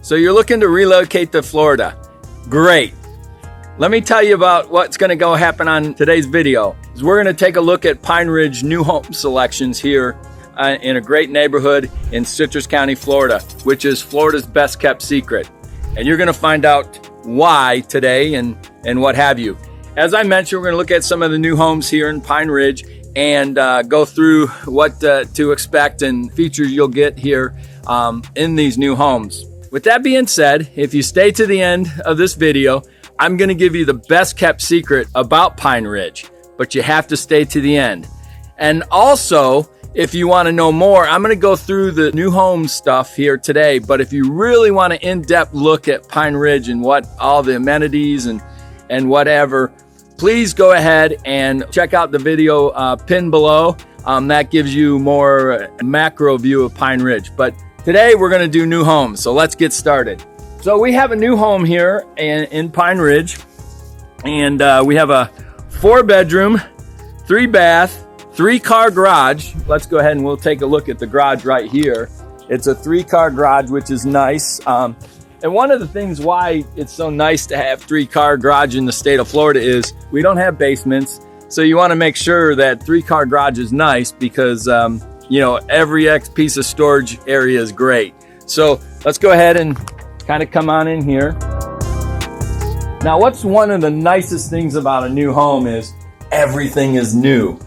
So you're looking to relocate to Florida. Great. Let me tell you about what's going to go happen on today's video. We're going to take a look at Pine Ridge new home selections here in a great neighborhood in Citrus County, Florida, which is Florida's best kept secret. And you're going to find out why today and what have you. As I mentioned, we're going to look at some of the new homes here in Pine Ridge and go through what to expect and features you'll get here in these new homes. With that being said, if you stay to the end of this video, I'm going to give you the best kept secret about Pine Ridge, but you have to stay to the end. And also, if you want to know more, I'm going to go through the new home stuff here today. But if you really want an in-depth look at Pine Ridge and what all the amenities and whatever, please go ahead and check out the video pinned below. That gives you more macro view of Pine Ridge. But today we're going to do new homes, so let's get started. So we have a new home here in Pine Ridge, and we have a 4-bedroom, 3-bath, 3-car garage. Let's go ahead and we'll take a look at the garage right here. It's a 3-car garage, which is nice. And one of the things why it's so nice to have 3-car garage in the state of Florida is we don't have basements. So you want to make sure that 3-car garage is nice because you know, every piece of storage area is great. So let's go ahead and kind of come on in here. Now, what's one of the nicest things about a new home is everything is new.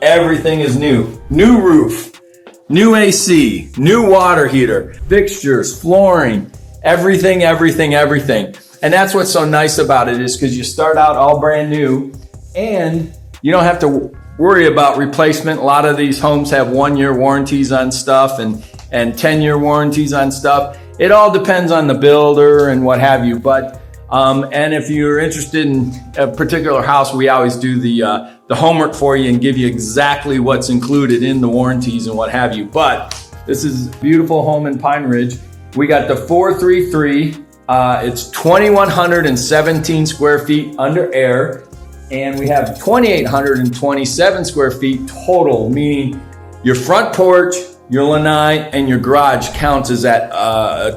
Everything is new. New roof, new AC, new water heater, fixtures, flooring, everything. And that's what's so nice about it is because you start out all brand new and you don't have to worry about replacement. A lot of these homes have 1-year warranties on stuff and 10-year warranties on stuff. It all depends on the builder and what have you. But and if you're interested in a particular house, we always do the homework for you and give you exactly what's included in the warranties and what have you. But this is a beautiful home in Pine Ridge. We got the 433. It's 2,117 square feet under air. And we have 2,827 square feet total, meaning your front porch, your lanai, and your garage counts as that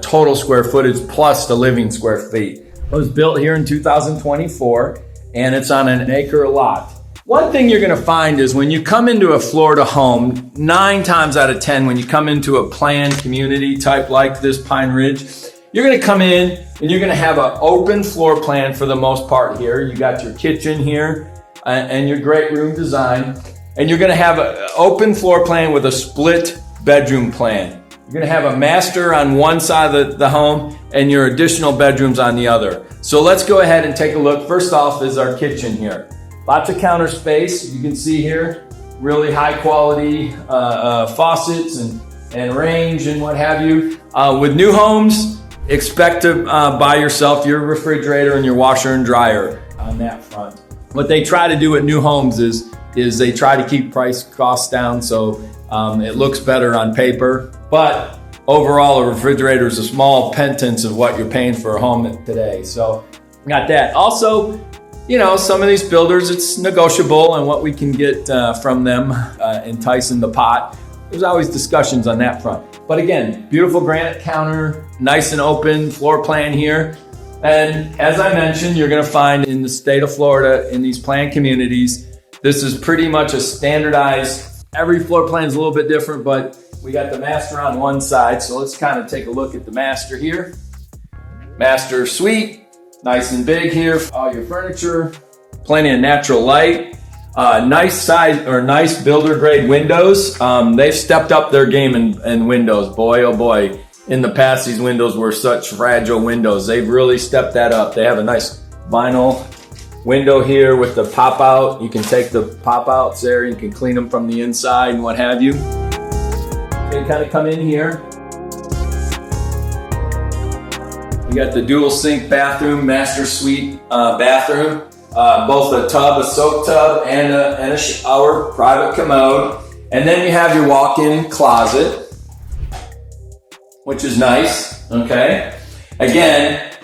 total square footage plus the living square feet. It was built here in 2024, and it's on an acre lot. One thing you're going to find is when you come into a Florida home, 9 times out of 10, when you come into a planned community type like this Pine Ridge, you're going to come in and you're going to have an open floor plan for the most part here. You got your kitchen here and your great room design. And you're going to have an open floor plan with a split bedroom plan. You're going to have a master on one side of the home and your additional bedrooms on the other. So let's go ahead and take a look. First off is our kitchen here. Lots of counter space. You can see here, really high quality faucets and range and what have you. With new homes, expect to buy yourself your refrigerator and your washer and dryer on that front. What they try to do at new homes is they try to keep price costs down so it looks better on paper. But overall, a refrigerator is a small pittance of what you're paying for a home today. So got that. Also, you know, some of these builders, it's negotiable on what we can get from them, enticing the pot. There's always discussions on that front. But again, beautiful granite counter, nice and open floor plan here. And as I mentioned, you're going to find in the state of Florida, in these planned communities, this is pretty much a standardized, every floor plan is a little bit different, but we got the master on one side. So let's kind of take a look at the master here. Master suite, nice and big here, all your furniture, plenty of natural light. Nice size or nice builder grade windows. They've stepped up their game in windows. Boy, oh boy. In the past, these windows were such fragile windows. They've really stepped that up. They have a nice vinyl window here with the pop out. You can take the pop outs there. You can clean them from the inside and what have you. They kind of come in here. You got the dual sink bathroom, master suite bathroom. Both a tub, a soak tub, and a shower, private commode. And then you have your walk-in closet, which is nice, okay? Again,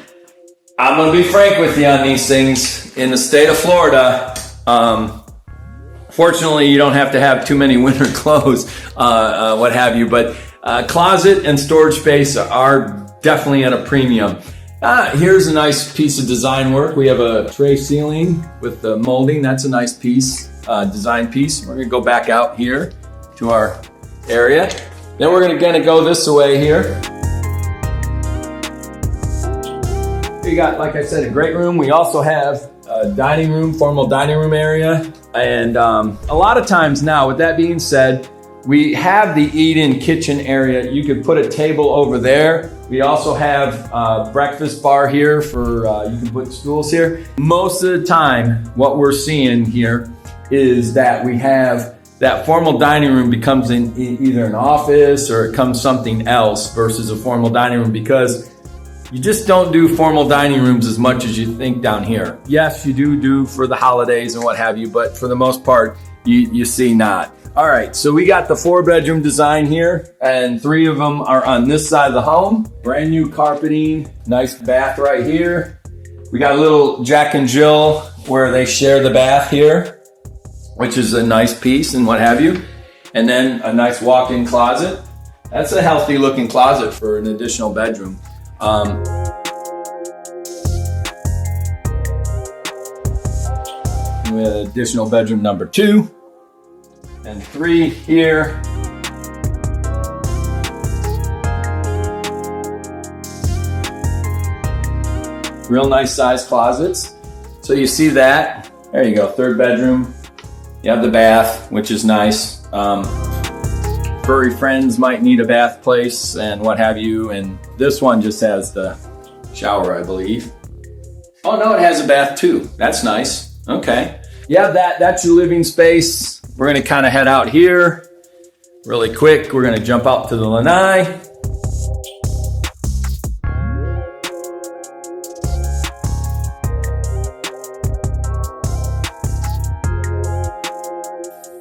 I'm gonna be frank with you on these things. In the state of Florida, fortunately, you don't have to have too many winter clothes, what have you, but closet and storage space are definitely at a premium. Here's a nice piece of design work. We have a tray ceiling with the molding. That's a nice piece, design piece. We're gonna go back out here to our area. Then we're gonna go this way here. We got, like I said, a great room. We also have a dining room, formal dining room area. And a lot of times now, with that being said, we have the eat-in kitchen area. You could put a table over there. We also have a breakfast bar here for, you can put stools here. Most of the time, what we're seeing here is that we have that formal dining room becomes either an office or it becomes something else versus a formal dining room, because you just don't do formal dining rooms as much as you think down here. Yes, you do for the holidays and what have you, but for the most part, you see not. All right, so we got the 4-bedroom design here, and 3 of them are on this side of the home. Brand new carpeting, nice bath right here. We got a little Jack and Jill where they share the bath here, which is a nice piece and what have you. And then a nice walk-in closet. That's a healthy looking closet for an additional bedroom. We have additional bedroom number 2 and 3 here. Real nice size closets. So you see that. There you go, 3rd bedroom. You have the bath, which is nice. Furry friends might need a bath place and what have you. And this one just has the shower, I believe. Oh no, it has a bath too. That's nice. Okay. Yeah, that's your living space. We're gonna kind of head out here really quick. We're gonna jump out to the lanai.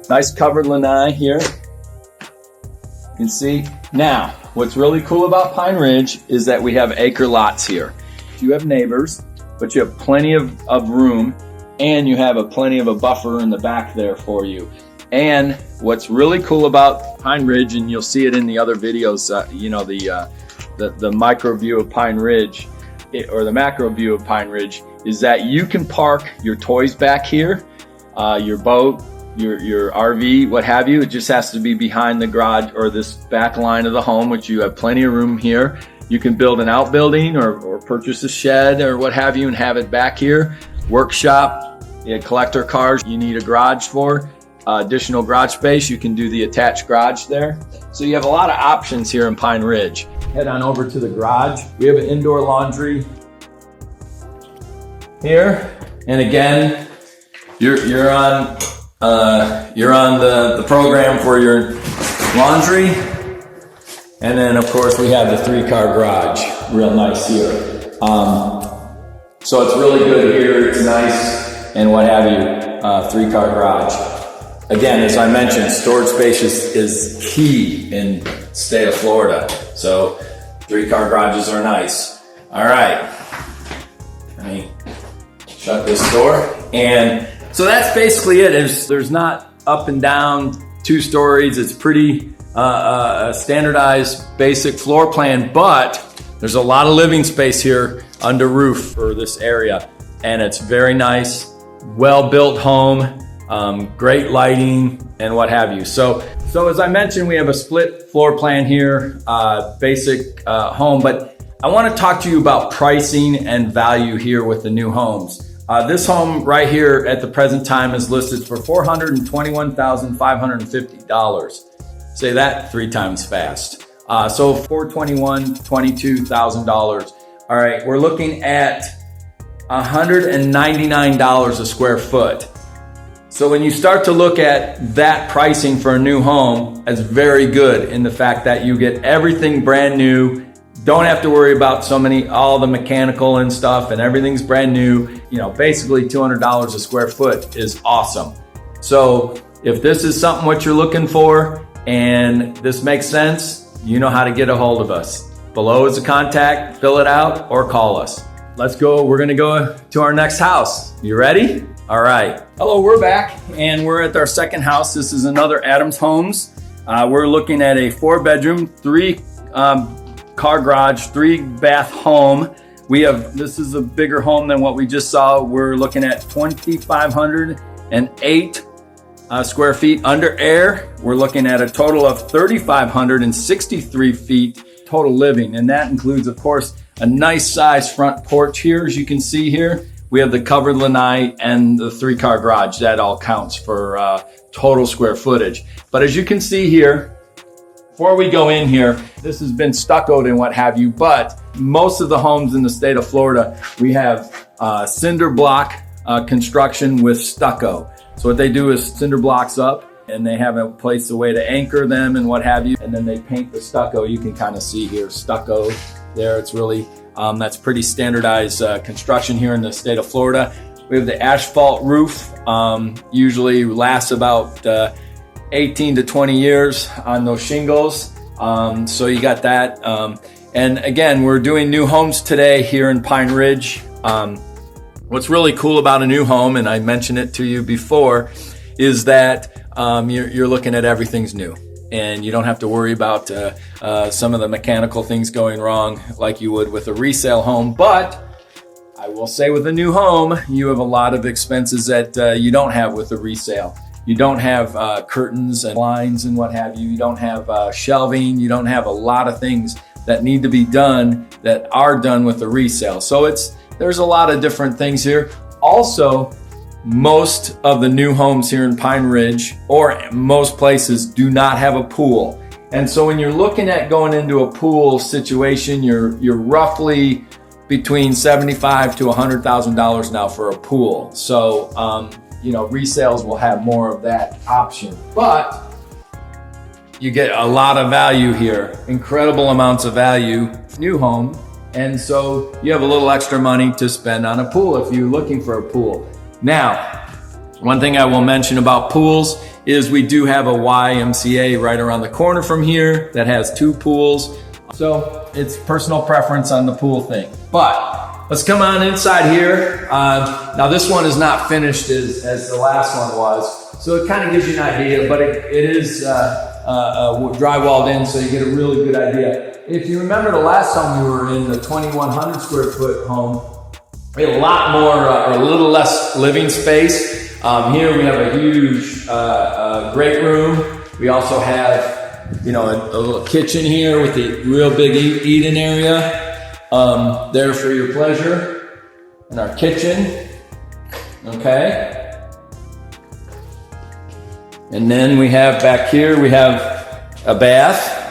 Nice covered lanai here. You can see. Now, what's really cool about Pine Ridge is that we have acre lots here. You have neighbors, but you have plenty of room, and you have plenty of a buffer in the back there for you. And what's really cool about Pine Ridge, and you'll see it in the other videos, you know, the micro view of Pine Ridge, or the macro view of Pine Ridge, is that you can park your toys back here, your boat, your RV, what have you. It just has to be behind the garage or this back line of the home, which you have plenty of room here. You can build an outbuilding or purchase a shed or what have you and have it back here. Workshop, collector cars you need a garage for. Additional garage space, you can do the attached garage there. So you have a lot of options here in Pine Ridge. Head on over to the garage. We have an indoor laundry here. And again, you're on the program for your laundry. And then of course we have the 3-car garage, real nice here. So it's really good here, it's nice and what have you, 3-car garage. Again, as I mentioned, storage space is key in the state of Florida. So 3-car garages are nice. All right, let me shut this door. And so that's basically it. There's not up and down 2 stories. It's pretty standardized basic floor plan, but there's a lot of living space here under roof for this area. And it's very nice, well-built home, great lighting and what have you. So as I mentioned, we have a split floor plan here, basic home, but I want to talk to you about pricing and value here with the new homes. This home right here at the present time is listed for $421,550. Say that 3 times fast. So $421,000 to $22,000. All right, we're looking at $199 a square foot. So when you start to look at that pricing for a new home, it's very good in the fact that you get everything brand new. Don't have to worry about all the mechanical and stuff, and everything's brand new. You know, basically $200 a square foot is awesome. So if this is something what you're looking for and this makes sense, you know how to get a hold of us. Below is a contact, fill it out or call us. Let's go, we're gonna go to our next house. You ready? All right. Hello, we're back and we're at our second house. This is another Adams Homes. We're looking at a 4-bedroom, 3 car garage, 3-bath home. This is a bigger home than what we just saw. We're looking at 2,508 square feet under air. We're looking at a total of 3,563 feet total living. And that includes, of course, a nice size front porch here. As you can see here, we have the covered lanai and the 3-car garage. That all counts for total square footage. But as you can see here, before we go in here, this has been stuccoed and what have you, but most of the homes in the state of Florida, we have cinder block construction with stucco. So what they do is cinder blocks up, and they have a way to anchor them and what have you, and then they paint the stucco. You can kind of see here, stucco there. It's really, that's pretty standardized construction here in the state of Florida. We have the asphalt roof, usually lasts about 18 to 20 years on those shingles. So you got that. And again, we're doing new homes today here in Pine Ridge. What's really cool about a new home, and I mentioned it to you before, is that you're looking at everything's new. And you don't have to worry about some of the mechanical things going wrong like you would with a resale home. But I will say with a new home, you have a lot of expenses that you don't have with a resale. You don't have curtains and blinds and what have you. You don't have shelving. You don't have a lot of things that need to be done that are done with a resale. So there's a lot of different things here. Also, most of the new homes here in Pine Ridge, or most places, do not have a pool. And so when you're looking at going into a pool situation, you're roughly between $75,000 to $100,000 now for a pool. So, resales will have more of that option, but you get a lot of value here, incredible amounts of value, new home. And so you have a little extra money to spend on a pool if you're looking for a pool. Now, one thing I will mention about pools is we do have a YMCA right around the corner from here that has 2 pools. So it's personal preference on the pool thing. But let's come on inside here. Now this one is not finished as the last one was. So it kind of gives you an idea, but it is drywalled in, so you get a really good idea. If you remember the last time we were in the 2,100 square foot home, we had a lot more, or a little less living space. Here we have a huge, great room. We also have, a little kitchen here with a real big eating area there for your pleasure. And our kitchen, okay. And then we have back here, we have a bath.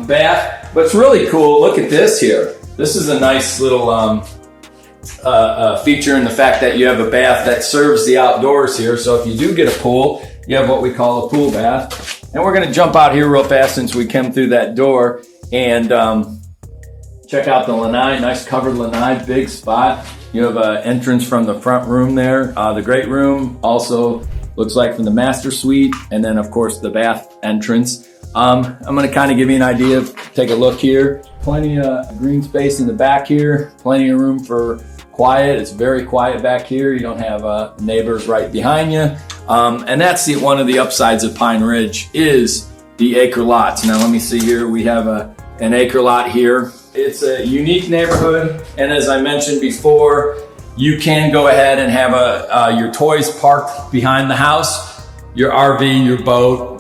Bath, but it's really cool. Look at this here. This is a nice little feature in the fact that you have a bath that serves the outdoors here. So if you do get a pool, you have what we call a pool bath. And we're gonna jump out here real fast since we came through that door and check out the lanai, nice covered lanai, big spot. You have an entrance from the front room there. The great room also looks like from the master suite, and then of course the bath entrance. I'm gonna kind of give you an idea. Take a look here. Plenty of green space in the back here. Plenty of room for quiet. It's very quiet back here. You don't have neighbors right behind you. And that's one of the upsides of Pine Ridge is the acre lots. Now let me see here. We have an acre lot here. It's a unique neighborhood. And as I mentioned before, you can go ahead and have your toys parked behind the house, your RV, your boat,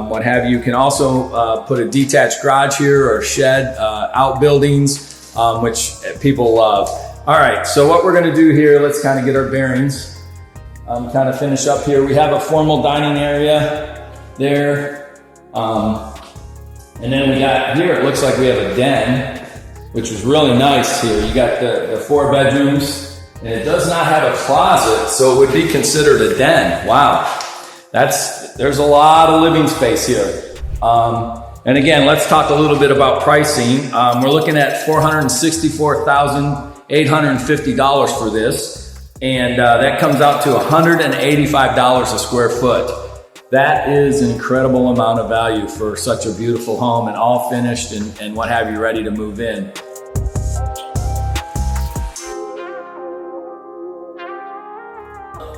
what have you. You can also put a detached garage here or shed, outbuildings, which people love. All right, so what we're gonna do here, let's kind of get our bearings. Kind of finish up here. We have a formal dining area there. And then we got here, it looks like we have a den, which is really nice here. You got the 4 bedrooms, and it does not have a closet, so it would be considered a den. Wow. There's a lot of living space here. And again, let's talk a little bit about pricing. We're looking at $464,850 for this. And that comes out to $185 a square foot. That is an incredible amount of value for such a beautiful home and all finished and what have you, ready to move in.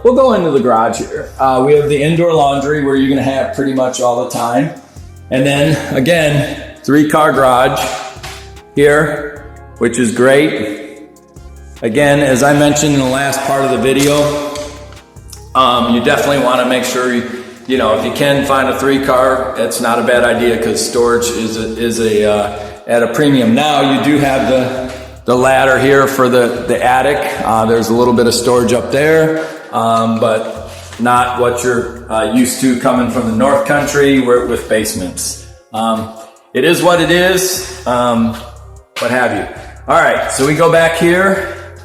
We'll go into the garage here. We have the indoor laundry where you're gonna have pretty much all the time. And then again, 3-car garage here, which is great. Again, as I mentioned in the last part of the video, you definitely wanna make sure you know, if you can find a 3-car, it's not a bad idea because storage is at a premium. Now you do have the ladder here for the attic. There's a little bit of storage up there, but not what you're used to coming from the North Country with basements. It is what it is, what have you. All right, so we go back here.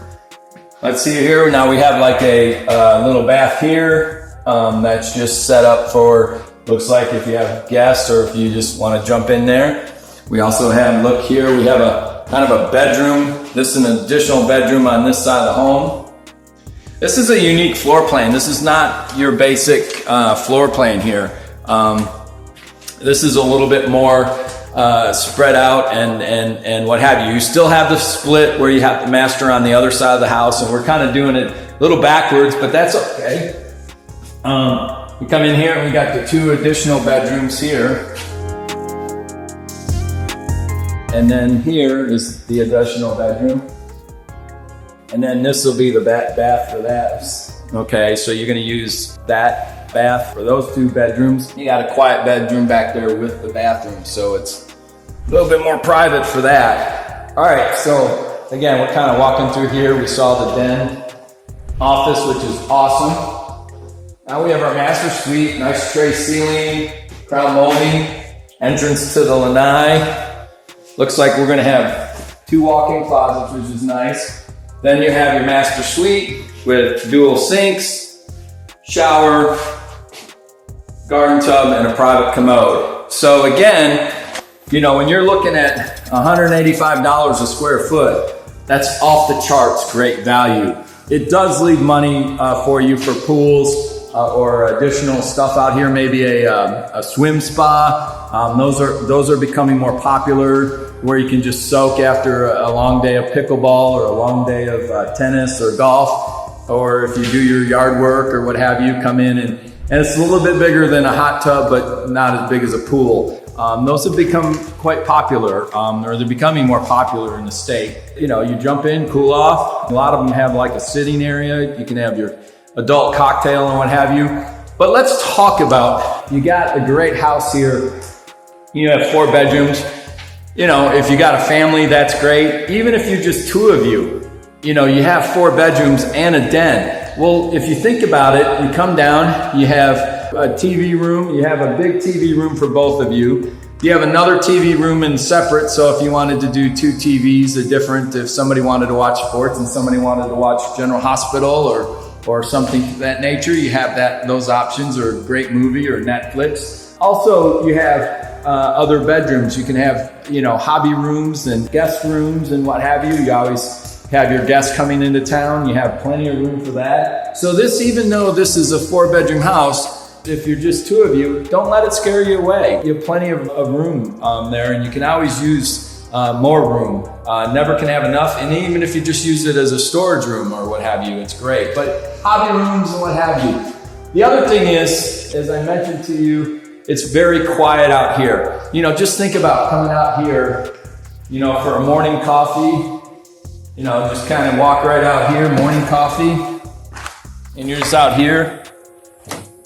Let's see here. Now we have like a little bath here. That's just set up for, looks like if you have guests or if you just want to jump in there. We also have, look here, we have a kind of a bedroom. This is an additional bedroom on this side of the home. This is a unique floor plan. This is not your basic floor plan here. This is a little bit more spread out and what have you. You still have the split where you have the master on the other side of the house, and we're kind of doing it a little backwards, but that's okay. We come in here and we got the 2 additional bedrooms here. And then here is the additional bedroom. And then this will be the bath for that. Okay, so you're gonna use that bath for those 2 bedrooms. You got a quiet bedroom back there with the bathroom, so it's a little bit more private for that. All right, so again, we're kind of walking through here. We saw the den office, which is awesome. Now we have our master suite, nice tray ceiling, crown molding, entrance to the lanai. Looks like we're gonna have 2 walk-in closets, which is nice. Then you have your master suite with dual sinks, shower, garden tub, and a private commode. So again, you know, when you're looking at $185 a square foot, that's off the charts great value. It does leave money for you for pools, or additional stuff out here, maybe a swim spa. Those are becoming more popular, where you can just soak after a long day of pickleball or a long day of tennis or golf, or if you do your yard work or what have you, come in and it's a little bit bigger than a hot tub, but not as big as a pool. Those have become quite popular, or they're becoming more popular in the state. You know, you jump in, cool off. A lot of them have like a sitting area. You can have your adult cocktail and what have you. But let's talk about, you got a great house here. You have 4 bedrooms. You know, if you got a family, that's great. Even if you're just 2 of you, you know, you have 4 bedrooms and a den. Well, if you think about it, you come down, you have a TV room, you have a big TV room for both of you. You have another TV room in separate, so if you wanted to do 2 TVs, if somebody wanted to watch sports and somebody wanted to watch General Hospital or something of that nature, you have those options, or a great movie or Netflix. Also, you have other bedrooms. You can have, you know, hobby rooms and guest rooms and what have you. You always have your guests coming into town. You have plenty of room for that. So this, even though this is a 4-bedroom house, if you're just 2 of you, don't let it scare you away. You have plenty of room there, and you can always use more room. Never can have enough, and even if you just use it as a storage room or what have you, it's great. But hobby rooms and what have you. The other thing is, as I mentioned to you, it's very quiet out here. You know, just think about coming out here, you know, for a morning coffee. You know, just kind of walk right out here, morning coffee, and you're just out here.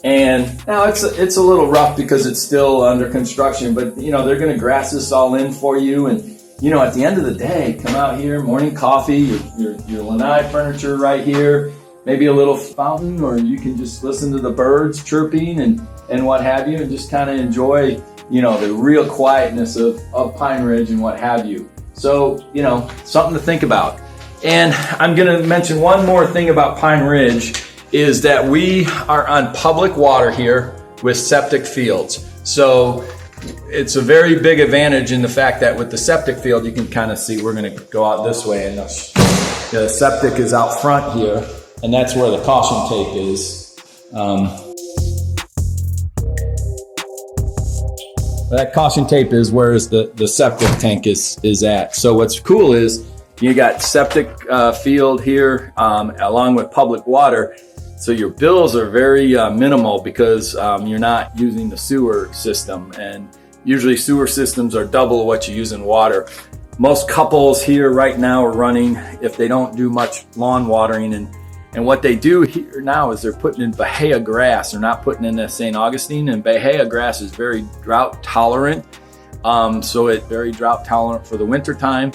And now it's a little rough because it's still under construction, but you know, they're gonna grass this all in for you. And you know, at the end of the day, come out here, morning coffee, your lanai furniture right here, maybe a little fountain, or you can just listen to the birds chirping and what have you, and just kind of enjoy, you know, the real quietness of Pine Ridge and what have you. So, you know, something to think about. And I'm gonna mention one more thing about Pine Ridge, is that we are on public water here with septic fields. So it's a very big advantage in the fact that with the septic field, you can kind of see, we're gonna go out this way, and the septic is out front here, and that's where the caution tape is. That caution tape is where the septic tank is at. So what's cool is you got septic field here along with public water. So your bills are very minimal because you're not using the sewer system, and usually sewer systems are double what you use in water. Most couples here right now are running, if they don't do much lawn watering, and what they do here now is they're putting in Bahia grass. They're not putting in the St. Augustine, and Bahia grass is very drought tolerant. So it's very drought tolerant for the winter time,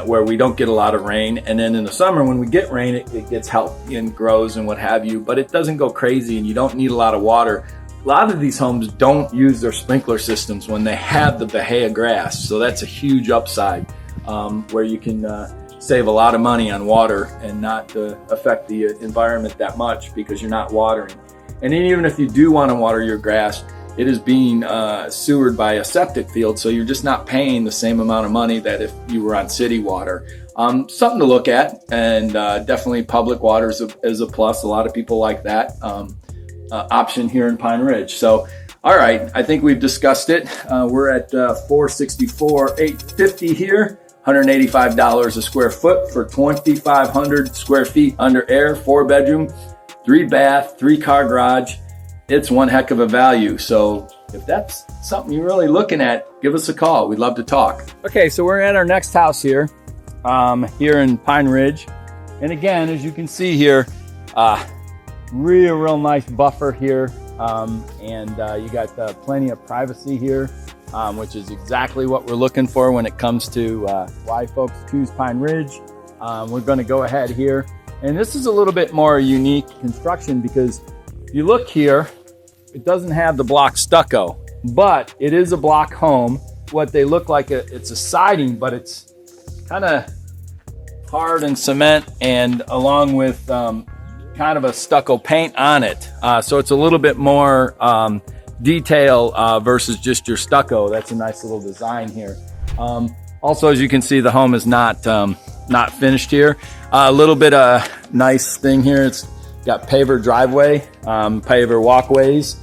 where we don't get a lot of rain. And then in the summer, when we get rain, it gets healthy and grows and what have you, but it doesn't go crazy and you don't need a lot of water. A lot of these homes don't use their sprinkler systems when they have the Bahia grass. So that's a huge upside, where you can save a lot of money on water and not affect the environment that much because you're not watering. And even if you do want to water your grass, it is being sewered by a septic field, so you're just not paying the same amount of money that if you were on city water. Something to look at, and definitely public water is a plus. A lot of people like that option here in Pine Ridge. So, all right, I think we've discussed it. We're at $464,850 here, $185 a square foot for 2,500 square feet under air, 4-bedroom, 3-bath, 3-car garage. It's one heck of a value. So if that's something you're really looking at, give us a call. We'd love to talk. Okay, so we're at our next house here, here in Pine Ridge. And again, as you can see here, real nice buffer here. You got plenty of privacy here, which is exactly what we're looking for when it comes to why folks choose Pine Ridge. We're gonna go ahead here. And this is a little bit more unique construction because if you look here, it doesn't have the block stucco, but it is a block home. What they look like, it's a siding, but it's kind of hard and cement, and along with kind of a stucco paint on it. So it's a little bit more detail versus just your stucco. That's a nice little design here. Also, as you can see, the home is not finished here. A little bit of nice thing here. It's got paver driveway, paver walkways,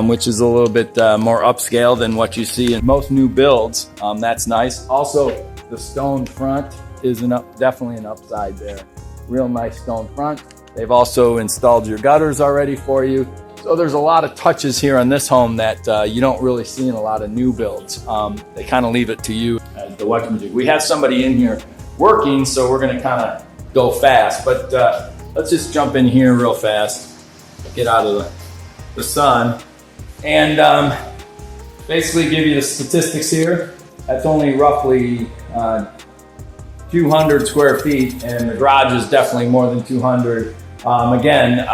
which is a little bit more upscale than what you see in most new builds. That's nice. Also, the stone front is definitely an upside there. Real nice stone front. They've also installed your gutters already for you. So there's a lot of touches here on this home that you don't really see in a lot of new builds. They kind of leave it to you to watch them do. We have somebody in here working, so we're going to kind of go fast, but let's just jump in here real fast, get out of the sun, and basically give you the statistics here. That's only roughly 200 square feet, and the garage is definitely more than 200. Again,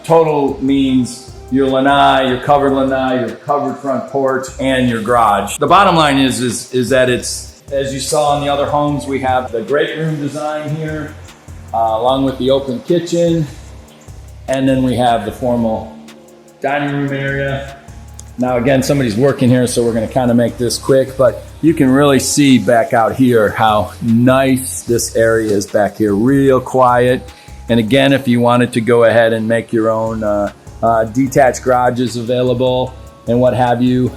total means your lanai, your covered lanai, your covered front porch, and your garage. The bottom line is that it's, as you saw in the other homes, we have the great room design here, along with the open kitchen, and then we have the formal dining room area. Now again, somebody's working here, so we're going to kind of make this quick, but you can really see back out here how nice this area is back here, real quiet. And again, if you wanted to go ahead and make your own detached garages available and what have you,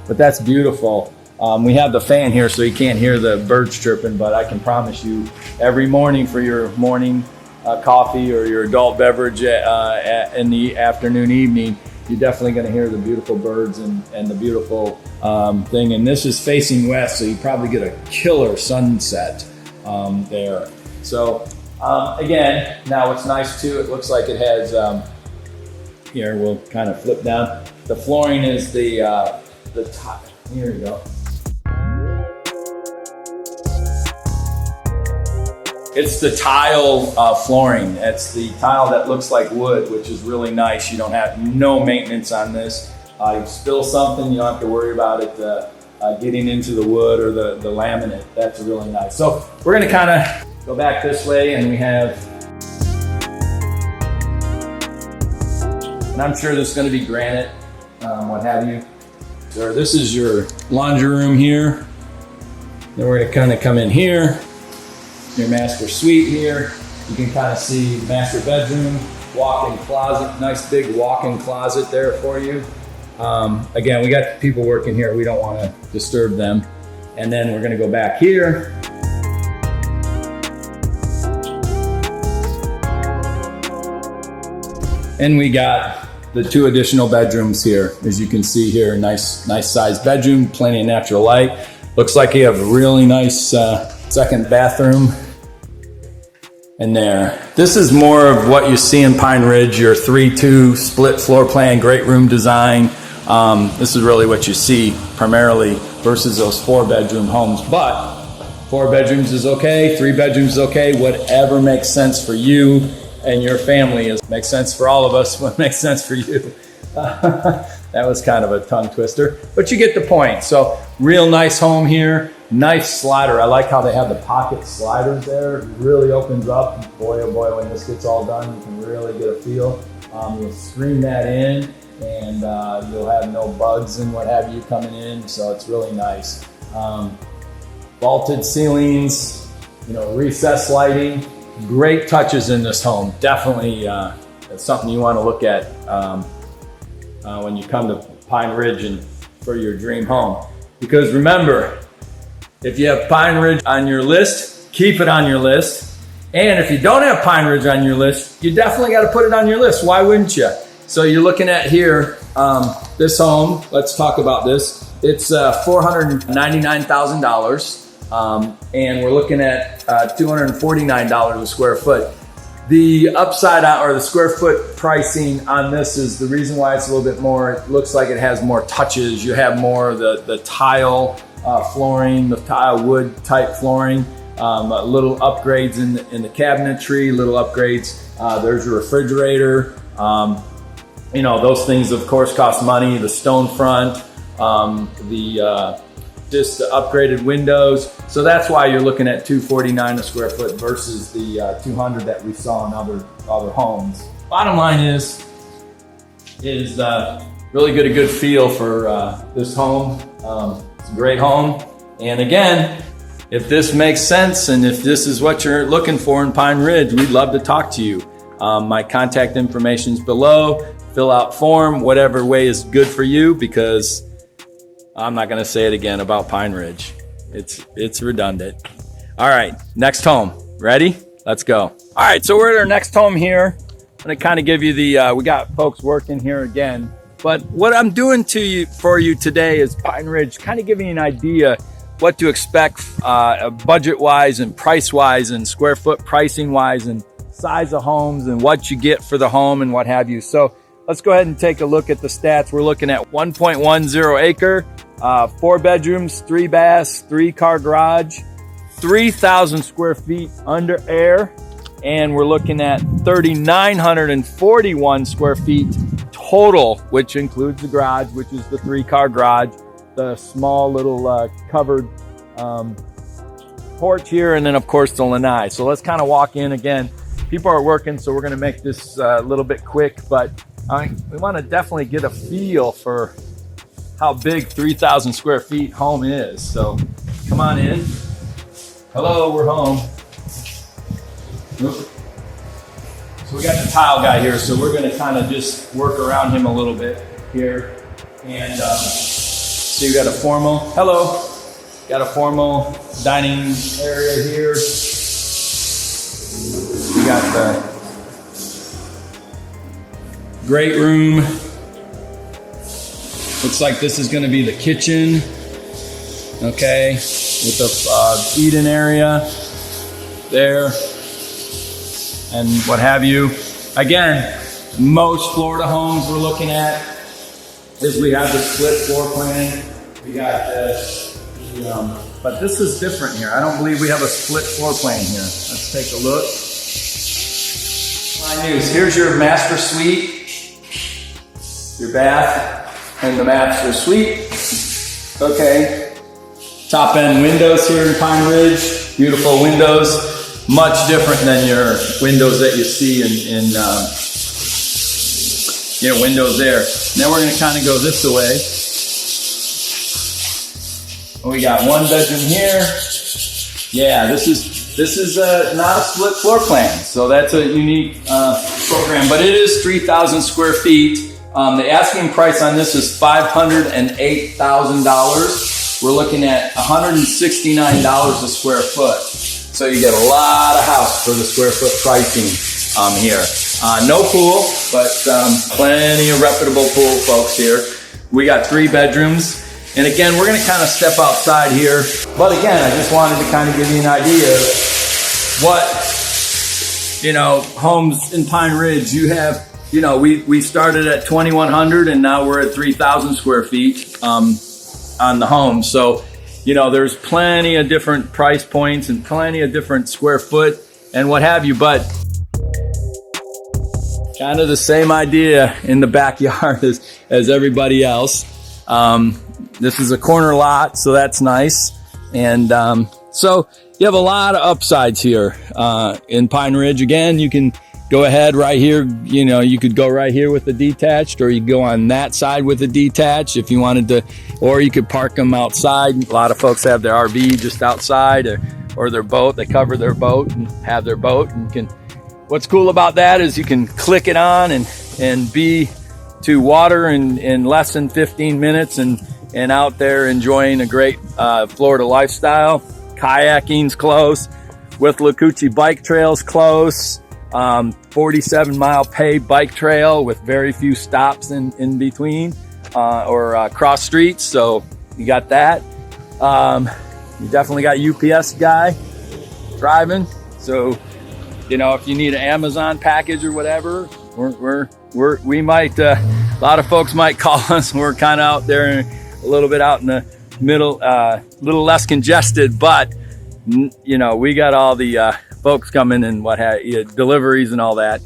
but that's beautiful. We have the fan here so you can't hear the birds chirping, but I can promise you every morning for your morning coffee or your adult beverage in the afternoon, evening, you're definitely going to hear the beautiful birds and the beautiful thing. And this is facing west, so you probably get a killer sunset there. So again, now what's nice too, it looks like it has, here we'll kind of flip down. The flooring is the top. Here you go. It's the tile flooring. It's the tile that looks like wood, which is really nice. You don't have no maintenance on this. You spill something, you don't have to worry about it getting into the wood or the laminate. That's really nice. So we're gonna kind of go back this way, and we have, and I'm sure this is gonna be granite, what have you. So this is your laundry room here. Then we're gonna kind of come in here. Your master suite here. You can kind of see master bedroom, walk-in closet, nice big walk-in closet there for you. Again, we got people working here. We don't want to disturb them. And then we're going to go back here. And we got the 2 additional bedrooms here. As you can see here, nice sized bedroom, plenty of natural light. Looks like you have a really nice second bathroom in there. This is more of what you see in Pine Ridge, your 3-2 split floor plan, great room design. This is really what you see primarily versus those 4-bedroom homes. But 4 bedrooms is okay, 3 bedrooms is okay, whatever makes sense for you and your family makes sense for all of us. What makes sense for you? That was kind of a tongue twister, but you get the point. So real nice home here, nice slider. I like how they have the pocket sliders there. It really opens up. Boy, oh boy, when this gets all done, you can really get a feel. You'll screen that in, and you'll have no bugs and what have you coming in. So it's really nice. Vaulted ceilings, recessed lighting. Great touches in this home. Definitely it's something you want to look at when you come to Pine Ridge and for your dream home. Because remember, if you have Pine Ridge on your list, keep it on your list. And if you don't have Pine Ridge on your list, you definitely got to put it on your list. Why wouldn't you? So you're looking at here, this home, let's talk about this. It's $499,000. And we're looking at $249 a square foot. The upside or the square foot pricing on this is the reason why it's a little bit more. It looks like it has more touches. You have more of the tile flooring, the tile wood type flooring, little upgrades in the cabinetry, little upgrades. There's your refrigerator. Those things of course cost money. The stone front, just the upgraded windows. So that's why you're looking at $249 a square foot versus the $200 that we saw in other homes. Bottom line is really get a good feel for this home. It's a great home. And again, if this makes sense and if this is what you're looking for in Pine Ridge, we'd love to talk to you. My contact information is below. Fill out form, whatever way is good for you, because I'm not going to say it again about Pine Ridge. It's redundant. All right, next home. Ready? Let's go. All right, so we're at our next home here. I'm going to kind of give you we got folks working here again. But what I'm doing for you today is Pine Ridge, kind of giving you an idea what to expect budget-wise and price-wise and square foot pricing-wise and size of homes and what you get for the home and what have you. So let's go ahead and take a look at the stats. We're looking at 1.10 acre. 4 bedrooms, 3 baths, 3-car garage, 3,000 square feet under air, and we're looking at 3,941 square feet total, which includes the garage, which is the 3-car garage, the small little covered porch here, and then of course the lanai. So let's kind of walk in again. People are working, so we're going to make this a little bit quick, but we want to definitely get a feel for how big 3,000 square feet home is. So come on in. Hello, we're home. So we got the tile guy here, so we're gonna kind of just work around him a little bit here. And so you got a formal, got a formal dining area here. We got the great room. Looks like this is going to be the kitchen, okay, with the eat-in area there and what have you. Again, most Florida homes we're looking at is we have the split floor plan. We got this, but this is different here. I don't believe we have a split floor plan here. Let's take a look. My news. Here's your master suite, your bath, and the master suite. Okay. Top end windows here in Pine Ridge. Beautiful windows. Much different than your windows that you see in windows there. Now we're going to kind of go this way. We got 1 bedroom here. Yeah, this is not a split floor plan, so that's a unique program, but it is 3,000 square feet. The asking price on this is $508,000. We're looking at $169 a square foot. So you get a lot of house for the square foot pricing here. No pool, but plenty of reputable pool folks here. We got 3 bedrooms. And again, we're gonna kind of step outside here. But again, I just wanted to kind of give you an idea of what, homes in Pine Ridge. You have, we started at 2,100 and now we're at 3,000 square feet on the home. So, there's plenty of different price points and plenty of different square foot and what have you, but kind of the same idea in the backyard as everybody else. This is a corner lot, so that's nice. And so you have a lot of upsides here in Pine Ridge. Again, you can go ahead right here. You could go right here with the detached, or you could go on that side with the detached if you wanted to, or you could park them outside. A lot of folks have their RV just outside or their boat. They cover their boat and have their boat. And what's cool about that is you can click it on and be to water in less than 15 minutes and out there enjoying a great Florida lifestyle. Kayaking's close, with Lacucci bike trails close, 47-mile paved bike trail with very few stops in between or cross streets. So you got that. You definitely got UPS guy driving. So, if you need an Amazon package or whatever, we might, a lot of folks might call us. We're kind of out there, a little bit out in the middle, a little less congested, but we got all the folks coming and deliveries and all that.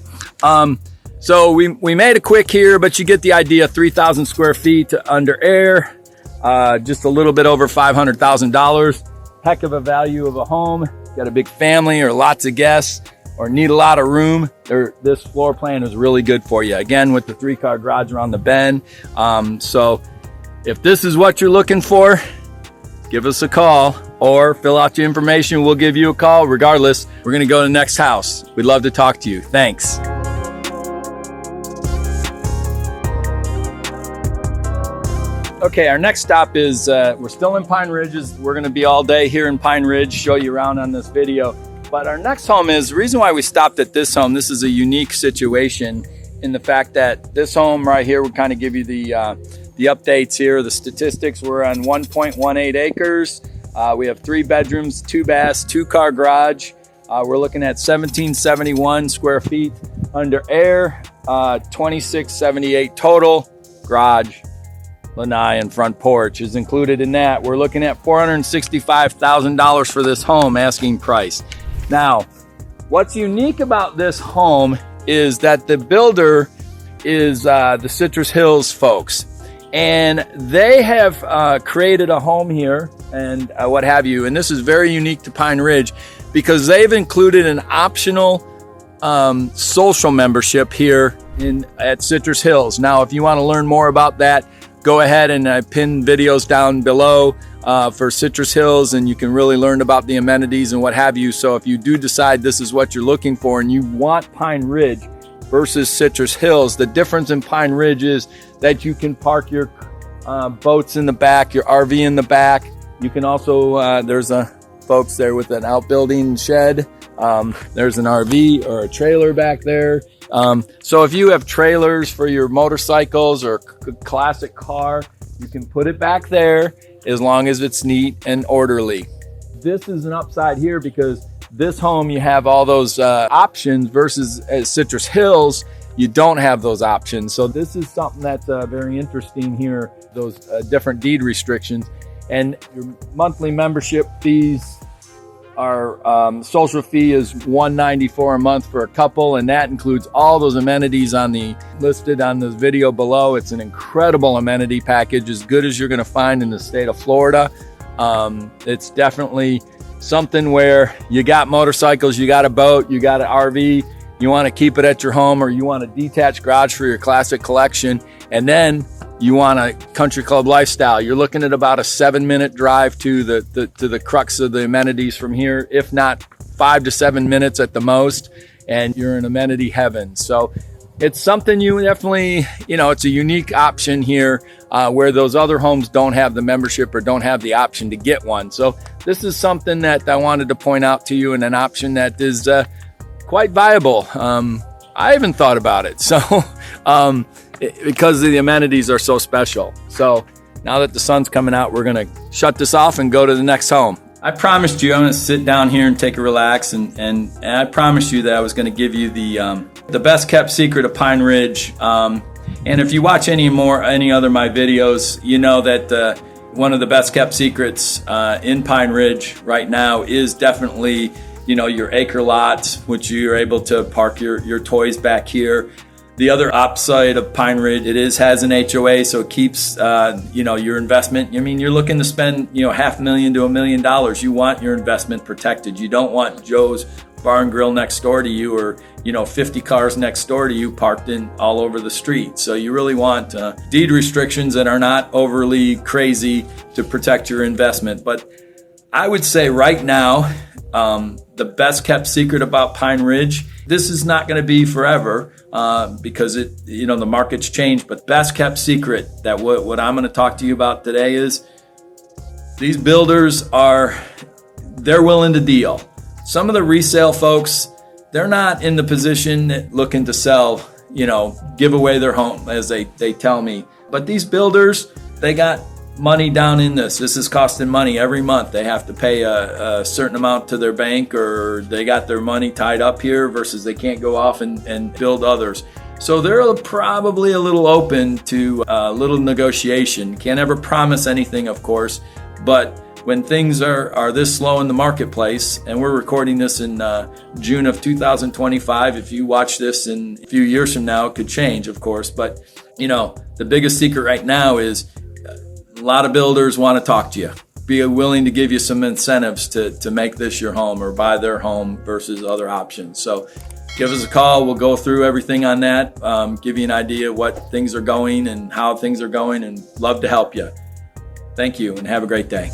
So we made it quick here, but you get the idea. 3,000 square feet under air, just a little bit over $500,000. Heck of a value of a home. Got a big family or lots of guests, or need a lot of room, this floor plan is really good for you. Again, with the 3-car garage around the bend. So if this is what you're looking for, give us a call or fill out your information. We'll give you a call. Regardless, we're going to go to the next house. We'd love to talk to you. Thanks. Okay, our next stop is, we're still in Pine Ridge. We're going to be all day here in Pine Ridge, show you around on this video. But our next home is, the reason why we stopped at this home, this is a unique situation in the fact that this home right here would kind of give you the updates here, the statistics. We're on 1.18 acres. We have 3 bedrooms, 2 baths, 2-car garage. We're looking at 1,771 square feet under air, 2,678 total. Garage, lanai, and front porch is included in that. We're looking at $465,000 for this home, asking price. Now, what's unique about this home is that the builder is the Citrus Hills folks, and they have created a home here and what have you. And this is very unique to Pine Ridge because they've included an optional social membership here at Citrus Hills. Now, if you want to learn more about that, go ahead and pin videos down below for Citrus Hills, and you can really learn about the amenities and what have you. So if you do decide this is what you're looking for and you want Pine Ridge versus Citrus Hills, the difference in Pine Ridge is that you can park your boats in the back, your RV in the back. You can also, there's folks there with an outbuilding shed. There's an RV or a trailer back there. So if you have trailers for your motorcycles or classic car, you can put it back there as long as it's neat and orderly. This is an upside here because this home, you have all those options versus Citrus Hills, you don't have those options. So this is something that's very interesting here, those different deed restrictions. And your monthly membership fees are, social fee is $194 a month for a couple, and that includes all those amenities listed on the video below. It's an incredible amenity package, as good as you're going to find in the state of Florida. It's definitely something where you got motorcycles, you got a boat, you got an RV, you want to keep it at your home, or you want a detached garage for your classic collection, and then you want a country club lifestyle. You're looking at about a 7-minute drive to the crux of the amenities from here, if not 5 to 7 minutes at the most, and you're in amenity heaven. So it's something you definitely, it's a unique option here where those other homes don't have the membership or don't have the option to get one. So this is something that I wanted to point out to you, and an option that is quite viable. I haven't thought about it. So, because the amenities are so special. So now that the sun's coming out, we're gonna shut this off and go to the next home. I promised you I'm gonna sit down here and take a relax, and I promised you that I was gonna give you the best kept secret of Pine Ridge. And if you watch any other my videos, you know that one of the best kept secrets in Pine Ridge right now is definitely, you know, your acre lots, which you're able to park your toys back here. The other upside of Pine Ridge, has an HOA, so it keeps you know, your investment. I mean, you're looking to spend, you know, $500,000 to $1 million. You want your investment protected. You don't want Joe's Bar and Grill next door to you, or, you know, 50 cars next door to you parked in all over the street. So you really want deed restrictions that are not overly crazy to protect your investment. But I would say right now, the best kept secret about Pine Ridge, this is not going to be forever because the market's changed, but best kept secret that what I'm going to talk to you about today is these builders they're willing to deal. Some of the resale folks, they're not in the position looking to sell, you know, give away their home, as they tell me. But these builders, they got money down in this. This is costing money every month. They have to pay a certain amount to their bank, or they got their money tied up here versus they can't go off and build others. So they're probably a little open to a little negotiation. Can't ever promise anything, of course, but when things are this slow in the marketplace, and we're recording this in June of 2025, if you watch this in a few years from now, it could change, of course. But, you know, the biggest secret right now is a lot of builders want to talk to you, be willing to give you some incentives to make this your home or buy their home versus other options. So give us a call. We'll go through everything on that, give you an idea what things are going and how things are going, and love to help you. Thank you, and have a great day.